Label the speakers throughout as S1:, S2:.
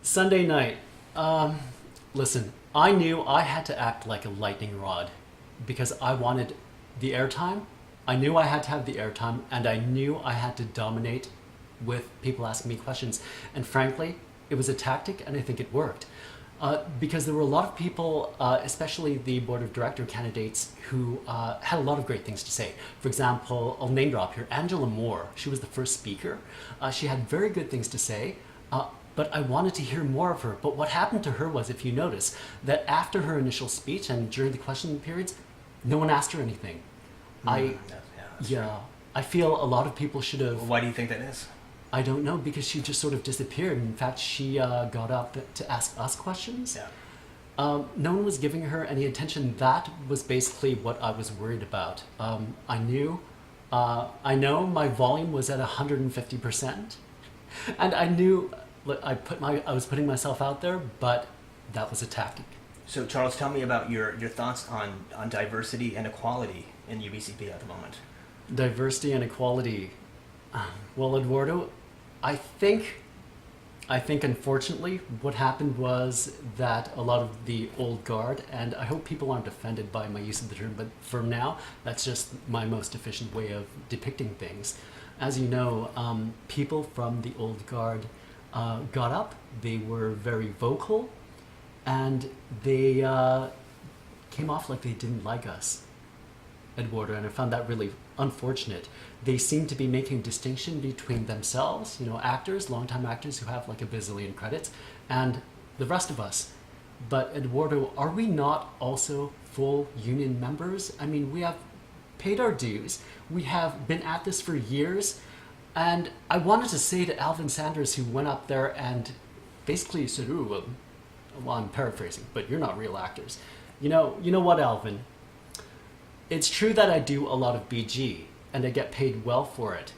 S1: Sunday night. Listen, I knew I had to act like a lightning rod because I wanted the airtime. I knew I had to have the airtime, and I knew I had to dominate with people asking me questions. And frankly, it was a tactic, and I think it worked. Because there were a lot of people, especially the board of director candidates, who had a lot of great things to say. For example, I'll name drop here, Angela Moore. She was the first speaker. She had very good things to say, but I wanted to hear more of her. But what happened to her was, if you notice, that after her initial speech and during the questioning periods, no one asked her anything. Yeah, I feel a lot of people should have.
S2: Why do you think that is?
S1: I don't know, because she just sort of disappeared. In fact, she got up to ask us questions.
S2: Yeah.
S1: No one was giving her any attention. That was basically what I was worried about. I know my volume was at 150%, and I knew I was putting myself out there, but that was a tactic.
S2: So Charles, tell me about your thoughts on diversity and equality in UBCP at the moment.
S1: Diversity and equality. Well, Eduardo, I think unfortunately what happened was that a lot of the old guard, and I hope people aren't offended by my use of the term, but for now, that's just my most efficient way of depicting things. As you know, people from the old guard got up, they were very vocal, and they came off like they didn't like us, Eduardo, and I found that really unfortunate. They seem to be making a distinction between themselves, actors, longtime actors who have like a bazillion credits, and the rest of us. But Eduardo, are we not also full union members? I mean, we have paid our dues. We have been at this for years. And I wanted to say to Alvin Sanders, who went up there and basically said, ooh, well, I'm paraphrasing, but you're not real actors. You know what, Alvin? It's true that I do a lot of BG, and I get paid well for it.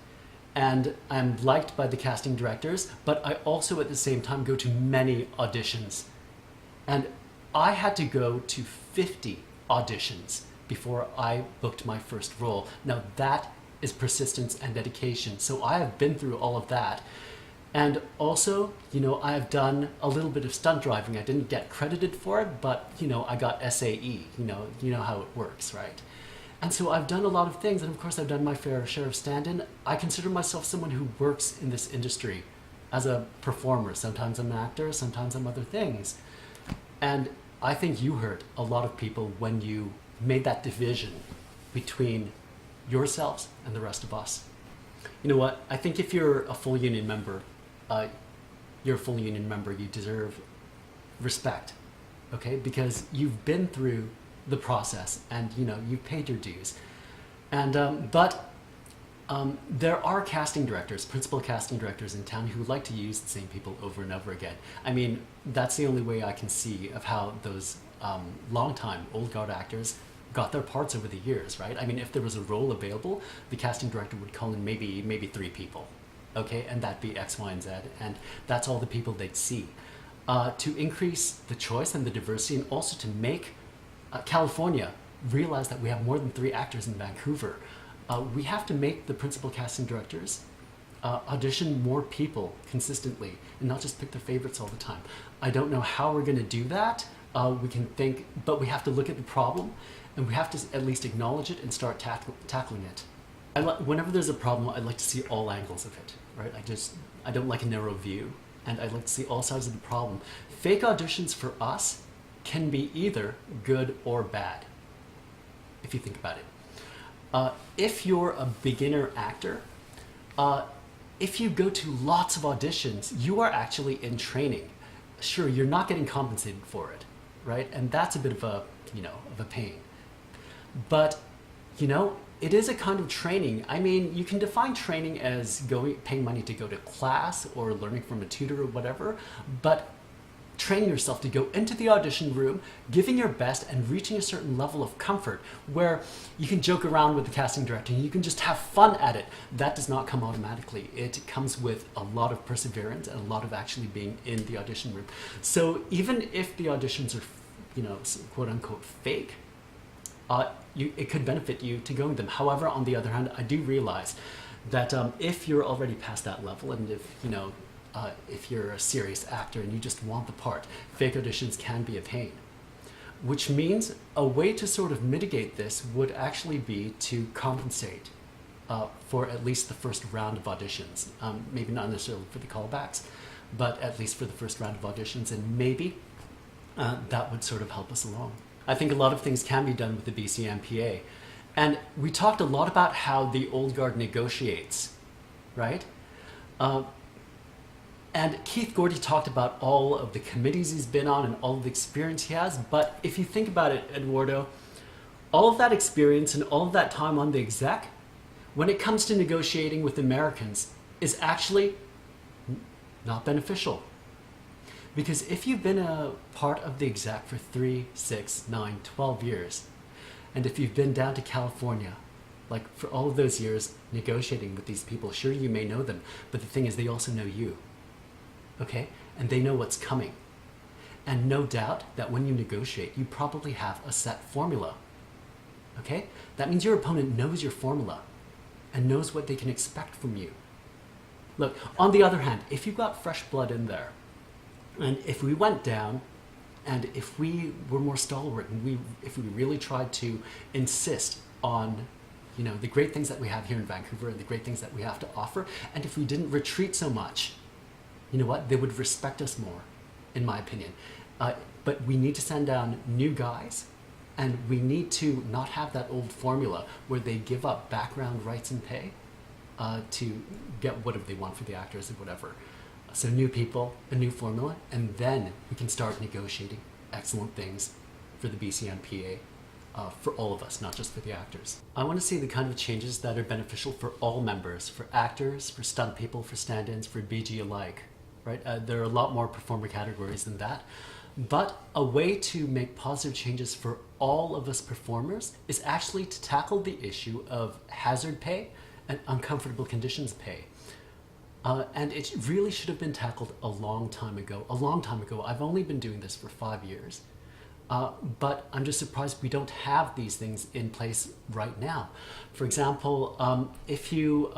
S1: And I'm liked by the casting directors, but I also at the same time go to many auditions. And I had to go to 50 auditions before I booked my first role. Now that is persistence and dedication. So I have been through all of that. And also, I have done a little bit of stunt driving. I didn't get credited for it, but, I got SAE. You know how it works, right? And so I've done a lot of things, and of course I've done my fair share of stand-in. I consider myself someone who works in this industry as a performer. Sometimes I'm an actor, sometimes I'm other things. And I think you hurt a lot of people when you made that division between yourselves and the rest of us. You know what? I think if you're a full union member, you deserve respect, okay? Because you've been through the process, and you've paid your dues, and but there are casting directors, principal casting directors in town who like to use the same people over and over again. I mean, that's the only way I can see of how those long-time old guard actors got their parts over the years, right? I mean, if there was a role available, the casting director would call in maybe 3 people, okay, and that'd be X, Y, and Z, and that's all the people they'd see. To increase the choice and the diversity, and also to make California realize that we have more than 3 actors in Vancouver. We have to make the principal casting directors audition more people consistently and not just pick their favorites all the time. I don't know how we're going to do that. We can think, but we have to look at the problem, and we have to at least acknowledge it and start tackling it. Whenever there's a problem, I'd like to see all angles of it, right? I don't like a narrow view, and I'd like to see all sides of the problem. Fake auditions for us can be either good or bad, if you think about it. If you're a beginner actor, if you go to lots of auditions, you are actually in training. Sure, you're not getting compensated for it, right? And that's a bit of a pain. But, it is a kind of training. I mean, you can define training as paying money to go to class or learning from a tutor or whatever, but training yourself to go into the audition room, giving your best and reaching a certain level of comfort where you can joke around with the casting director and you can just have fun at it. That does not come automatically. It comes with a lot of perseverance and a lot of actually being in the audition room. So even if the auditions are, quote unquote, fake, it could benefit you to going them. However, on the other hand, I do realize that if you're already past that level, and if if you're a serious actor and you just want the part, fake auditions can be a pain. Which means a way to sort of mitigate this would actually be to compensate for at least the first round of auditions. Maybe not necessarily for the callbacks, but at least for the first round of auditions, and maybe that would sort of help us along. I think a lot of things can be done with the BCMPA. And we talked a lot about how the old guard negotiates, right? And Keith Gordy talked about all of the committees he's been on and all of the experience he has. But if you think about it, Eduardo, all of that experience and all of that time on the exec, when it comes to negotiating with Americans, is actually not beneficial. Because if you've been a part of the exec for 3, 6, 9, 12 years, and if you've been down to California, like for all of those years negotiating with these people, sure, you may know them, but the thing is they also know you, okay? And they know what's coming. And no doubt that when you negotiate, you probably have a set formula, okay? That means your opponent knows your formula and knows what they can expect from you. Look, on the other hand, if you've got fresh blood in there, and if we went down, and if we were more stalwart, and if we really tried to insist on, the great things that we have here in Vancouver and the great things that we have to offer, and if we didn't retreat so much, you know what? They would respect us more, in my opinion. But we need to send down new guys, and we need to not have that old formula where they give up background rights and pay to get whatever they want for the actors or whatever. So new people, a new formula, and then we can start negotiating excellent things for the BCMPA, for all of us, not just for the actors. I want to see the kind of changes that are beneficial for all members, for actors, for stunt people, for stand-ins, for BG alike, right? There are a lot more performer categories than that, but a way to make positive changes for all of us performers is actually to tackle the issue of hazard pay and uncomfortable conditions pay. And it really should have been tackled a long time ago. I've only been doing this for 5 years. But I'm just surprised we don't have these things in place right now. For example, if you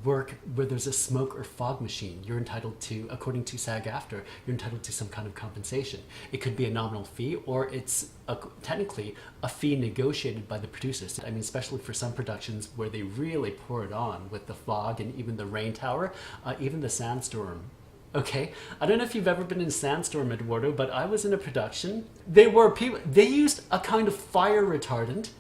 S1: work where there's a smoke or fog machine, you're entitled to, according to SAG-AFTRA, you're entitled to some kind of compensation. It could be a nominal fee, or it's technically a fee negotiated by the producers. I mean, especially for some productions where they really pour it on with the fog and even the rain tower, even the sandstorm. Okay, I don't know if you've ever been in Sandstorm, Eduardo, but I was in a production. They used a kind of fire retardant,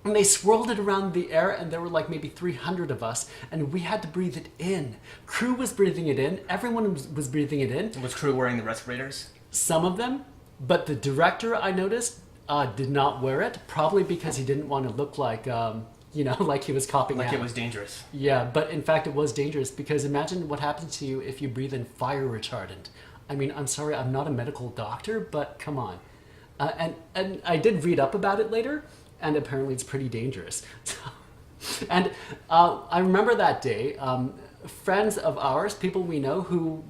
S1: and they swirled it around the air, and there were like maybe 300 of us, and we had to breathe it in. Crew was breathing it in, everyone was breathing it in.
S2: Was crew wearing the respirators?
S1: Some of them, but the director, I noticed, did not wear it, probably because he didn't want to look like, like he was copying out.
S2: Like it was dangerous.
S1: Yeah, but in fact it was dangerous, because imagine what happens to you if you breathe in fire retardant. I mean, I'm sorry, I'm not a medical doctor, but come on. And I did read up about it later, and apparently it's pretty dangerous. And I remember that day, friends of ours, people we know who,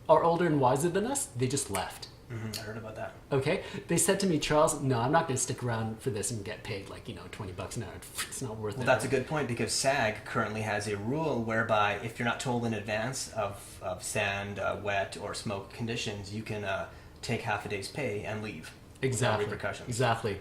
S1: are older and wiser than us, they just left.
S2: Mm-hmm. I heard about that.
S1: Okay, they said to me, Charles, no, I'm not going to stick around for this and get paid like, $20 an hour. It's not worth it.
S2: Well, that's a good point, because SAG currently has a rule whereby if you're not told in advance of sand, wet, or smoke conditions, you can take half a day's pay and leave.
S1: Exactly.
S2: Without repercussions. Exactly.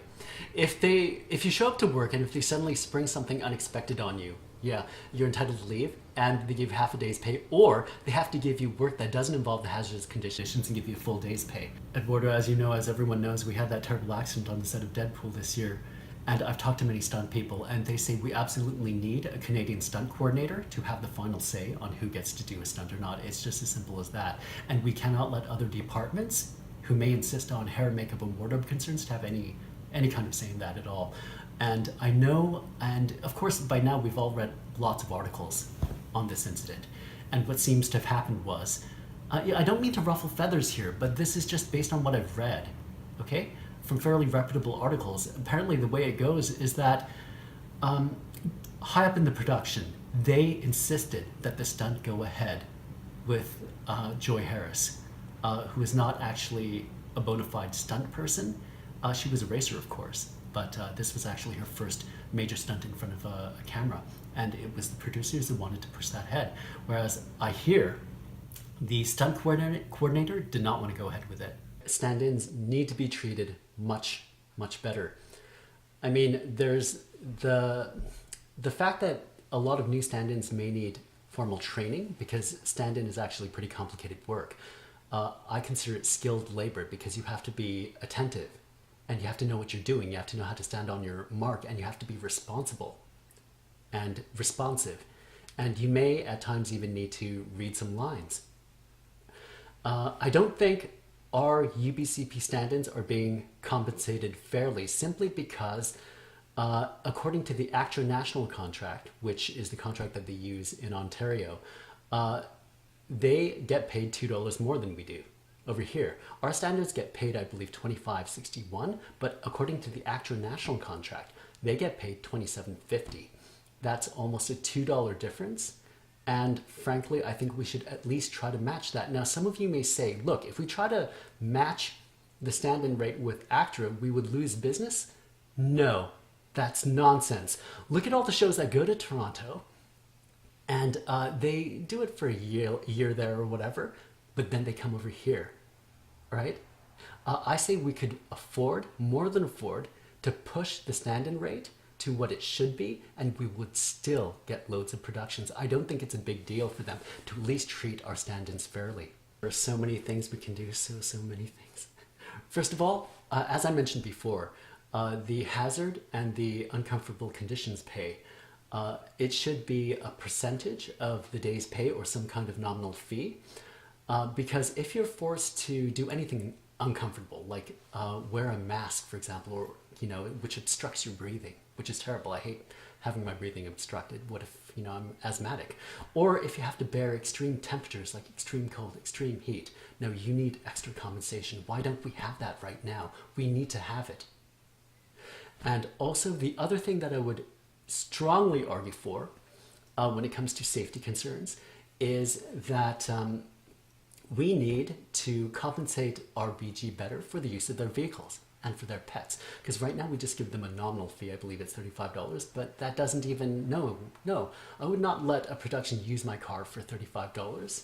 S1: If you show up to work and if they suddenly spring something unexpected on you, yeah, you're entitled to leave, and they give half a day's pay, or they have to give you work that doesn't involve the hazardous conditions and give you a full day's pay. Eduardo, as you know, as everyone knows, we had that terrible accident on the set of Deadpool this year, and I've talked to many stunt people, and they say we absolutely need a Canadian stunt coordinator to have the final say on who gets to do a stunt or not. It's just as simple as that. And we cannot let other departments who may insist on hair, makeup, and wardrobe concerns to have any kind of say in that at all. And I know, and of course by now we've all read lots of articles on this incident. And what seems to have happened was, I don't mean to ruffle feathers here, but this is just based on what I've read, okay? From fairly reputable articles. Apparently the way it goes is that high up in the production, they insisted that the stunt go ahead with Joy Harris, who is not actually a bona fide stunt person. She was a racer, of course, but this was actually her first major stunt in front of a camera, and it was the producers who wanted to push that ahead. Whereas I hear The stunt coordinator did not want to go ahead with it. Stand-ins need to be treated much, much better. I mean, there's the fact that a lot of new stand-ins may need formal training because stand-in is actually pretty complicated work. I consider it skilled labor because you have to be attentive and you have to know what you're doing. You have to know how to stand on your mark and you have to be responsible and responsive. And you may at times even need to read some lines. I don't think our UBCP stand-ins are being compensated fairly simply because according to the ACTRA national contract, which is the contract that they use in Ontario, they get paid $2 more than we do over here. Our stand-ins get paid, I believe, $25.61, but according to the ACTRA national contract, they get paid $27.50. That's almost a $2 difference. And frankly, I think we should at least try to match that. Now, some of you may say, look, if we try to match the stand-in rate with ACTRA, we would lose business. No, that's nonsense. Look at all the shows that go to Toronto and they do it for a year there or whatever, but then they come over here, right? I say we could afford, more than afford, to push the stand-in rate to what it should be, and we would still get loads of productions. I don't think it's a big deal for them to at least treat our stand-ins fairly. There are so many things we can do, so many things. First of all, as I mentioned before, the hazard and the uncomfortable conditions pay, it should be a percentage of the day's pay or some kind of nominal fee. Because if you're forced to do anything uncomfortable, like wear a mask, for example, or which obstructs your breathing, which is terrible. I hate having my breathing obstructed. What if I'm asthmatic? Or if you have to bear extreme temperatures like extreme cold, extreme heat. No, you need extra compensation. Why don't we have that right now? We need to have it. And also the other thing that I would strongly argue for when it comes to safety concerns is that we need to compensate our BG better for the use of their vehicles and for their pets. Because right now we just give them a nominal fee. I believe it's $35, but that doesn't even, no, I would not let a production use my car for $35.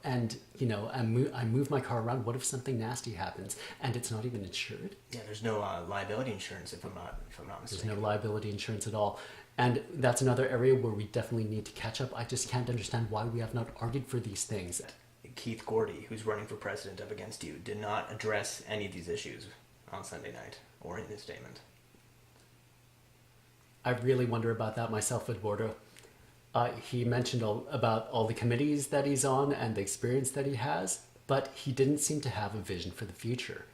S1: And I move my car around. What if something nasty happens and it's not even insured?
S2: Yeah, there's no liability insurance if I'm not mistaken.
S1: There's no liability insurance at all. And that's another area where we definitely need to catch up. I just can't understand why we have not argued for these things.
S2: Keith Gordy, who's running for president of Against You, did not address any of these issues on Sunday night or in his statement.
S1: I really wonder about that myself, Eduardo. He mentioned about all the committees that he's on and the experience that he has, but he didn't seem to have a vision for the future.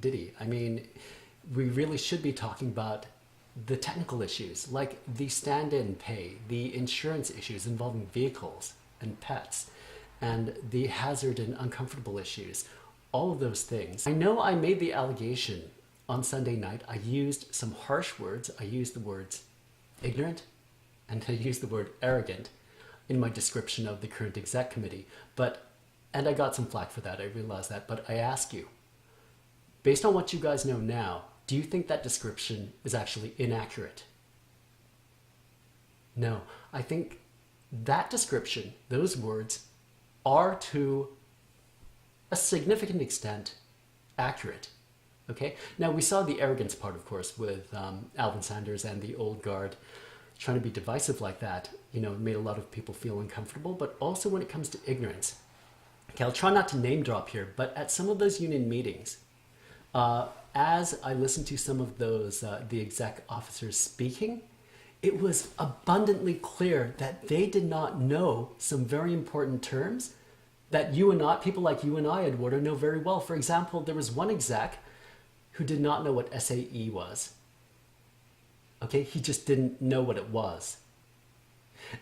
S1: Did he? I mean, we really should be talking about the technical issues, like the stand-in pay, the insurance issues involving vehicles and pets, and the hazard and uncomfortable issues, all of those things. I know I made the allegation on Sunday night. I used some harsh words. I used the words ignorant and I used the word arrogant in my description of the current exec committee. And I got some flack for that. I realized that. But I ask you, based on what you guys know now, do you think that description is actually inaccurate? No, I think that description, those words, are to a significant extent accurate. Okay. Now we saw the arrogance part, of course, with Alvin Sanders and the old guard trying to be divisive like that. It made a lot of people feel uncomfortable. But also when it comes to ignorance, okay, I'll try not to name drop here, but at some of those union meetings, as I listened to some of those the exec officers speaking, it was abundantly clear that they did not know some very important terms that people like you and I, Eduardo, know very well. For example, there was one exec who did not know what SAE was. Okay, he just didn't know what it was.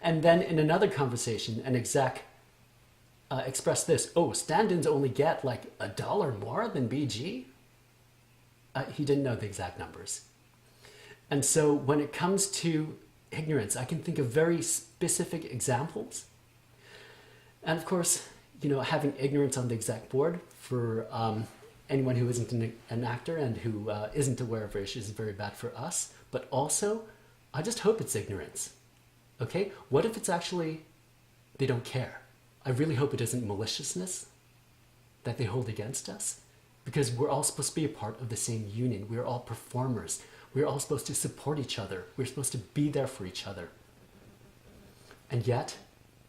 S1: And then in another conversation, an exec expressed this, stand-ins only get like $1 more than BG? He didn't know the exact numbers. And so when it comes to ignorance, I can think of very specific examples. And of course, having ignorance on the exec board for anyone who isn't an actor and who isn't aware of issues is very bad for us. But also, I just hope it's ignorance. Okay? What if it's actually they don't care? I really hope it isn't maliciousness that they hold against us, because we're all supposed to be a part of the same union. We're all performers. We're all supposed to support each other. We're supposed to be there for each other. And yet,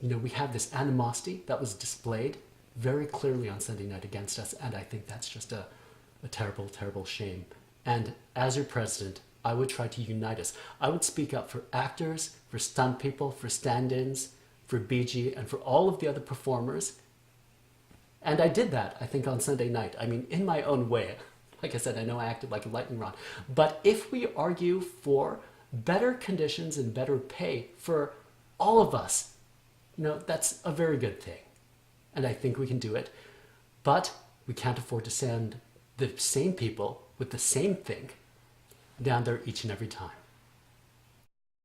S1: we have this animosity that was displayed very clearly on Sunday night against us, and I think that's just a terrible, terrible shame. And as your president, I would try to unite us. I would speak up for actors, for stunt people, for stand-ins, for BG, and for all of the other performers. And I did that, I think, on Sunday night. I mean, in my own way. Like I said, I know I acted like a lightning rod. But if we argue for better conditions and better pay for all of us, that's a very good thing. And I think we can do it. But we can't afford to send the same people with the same thing down there each and every time.